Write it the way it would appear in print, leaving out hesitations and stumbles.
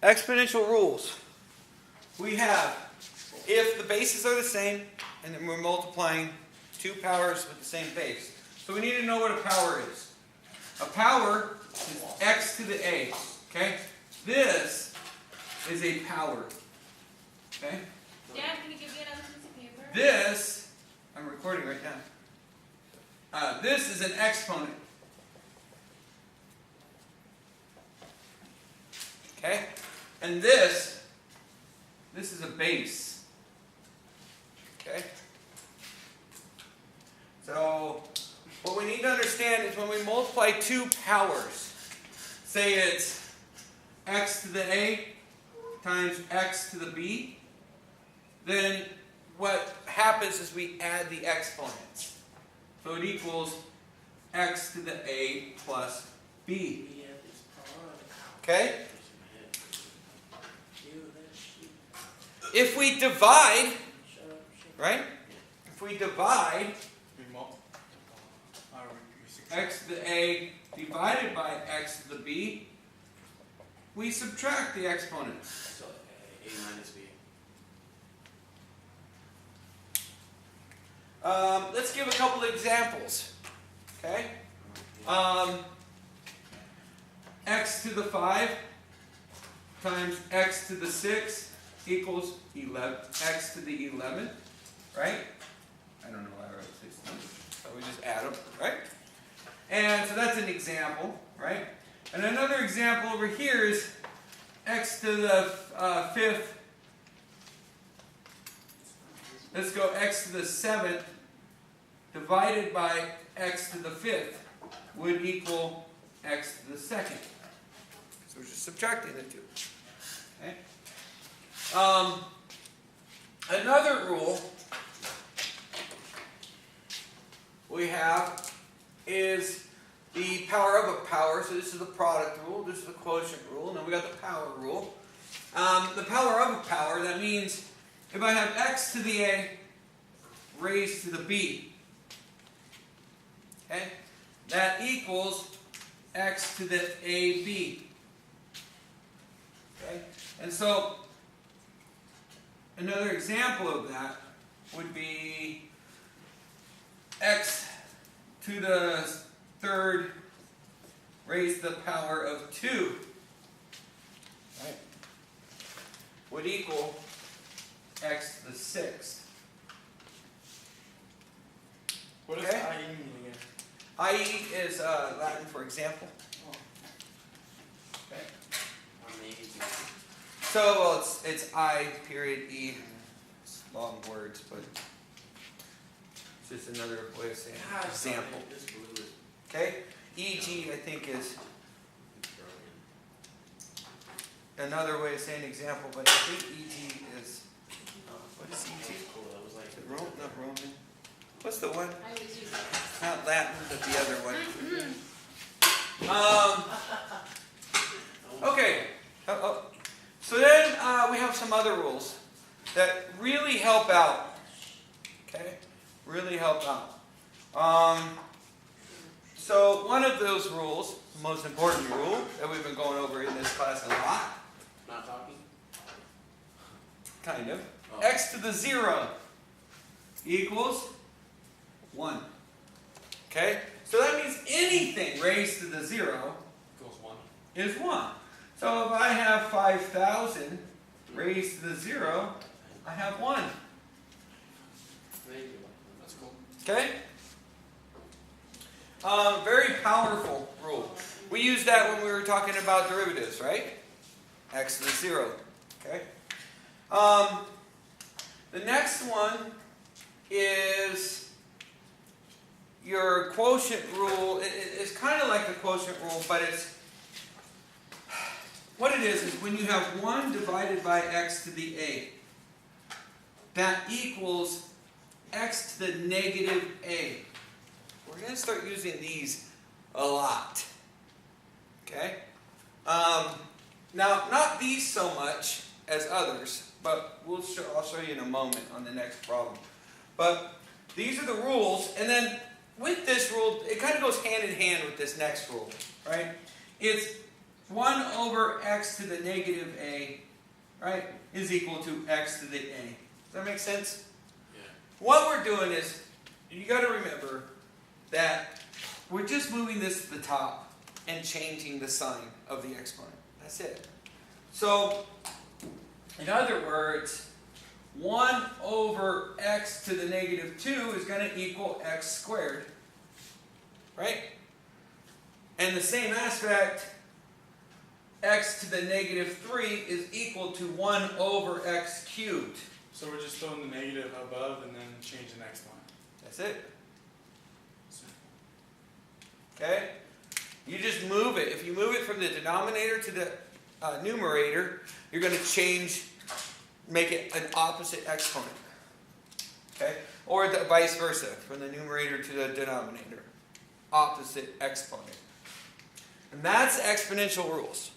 exponential rules. We have, if the bases are the same, and then we're multiplying two powers with the same base. So we need to know what a power is. A power is x to the a. Okay? This is a power. Okay? Dad, can you give me another piece of paper? This, I'm recording right now. This is an exponent. Okay? And this is a base. Okay? So, what we need to understand is when we multiply two powers, say it's x to the a times x to the b, then what happens is we add the exponents. So it equals x to the a plus b. Okay? If we divide, right? If we divide x to the a divided by x to the b, we subtract the exponents. So a minus b. Let's give a couple of examples. Okay? X to the 5 times x to the 6 equals 11. X to the 11, right? I don't know why I wrote 6 numbers. So we just add them, right? And so that's an example, right? And another example over here is x to the 5th. Let's go x to the 7th divided by x to the 5th would equal x to the 2nd. So we're just subtracting the two. Okay? Another rule we have is the power of a power. So this is the product rule, this is the quotient rule, and then we got the power rule. The power of a power, that means if I have x to the a raised to the b, okay, that equals x to the ab. Okay, and so another example of that would be x to the 3rd raised to the power of 2, right, would equal x to the 6th. What does Okay? IE mean again? I.e. is Latin for example. Okay. Amazing. So well, it's I period E. It's long words, but it's just another way of saying example. This blue is Okay? E.g. I think is broken. another way of saying example, but I think E.g. is what is E.g.? Cool. That was like Is it Roman? Not Roman. What's the one? I always use it. Not Latin, but the other one. Okay. So then we have some other rules that really help out. Okay? Really help out. So one of those rules, the most important rule that we've been going over in this class a lot, Not talking? kind of, Oh. x to the 0 equals 1. Okay? So that means anything raised to the 0 Equals 1. is 1. So if I have 5,000 raised to the 0, I have 1. Thank you. That's cool. Okay? Very powerful rule. We used that when we were talking about derivatives, right? X to the 0. Okay? The next one is your quotient rule. It's kind of like the quotient rule, but it's what it is when you have 1 divided by x to the a, that equals x to the negative a. We're going to start using these a lot. Okay? Now, not these so much as others, but I'll show you in a moment on the next problem. But these are the rules, and then with this rule, it kind of goes hand in hand with this next rule, right? It's 1 over x to the negative a, right, is equal to x to the a. Does that make sense? Yeah. What we're doing is, you got to remember that we're just moving this to the top and changing the sign of the exponent. That's it. So, in other words, 1 over x to the negative 2 is going to equal x squared. Right? And the same aspect, x to the negative 3 is equal to 1 over x cubed. So we're just throwing the negative above and then change the next line. That's it. Okay? You just move it. If you move it from the denominator to the numerator, you're going to make it an opposite exponent. Okay? Or the vice versa, from the numerator to the denominator. Opposite exponent. And that's exponential rules.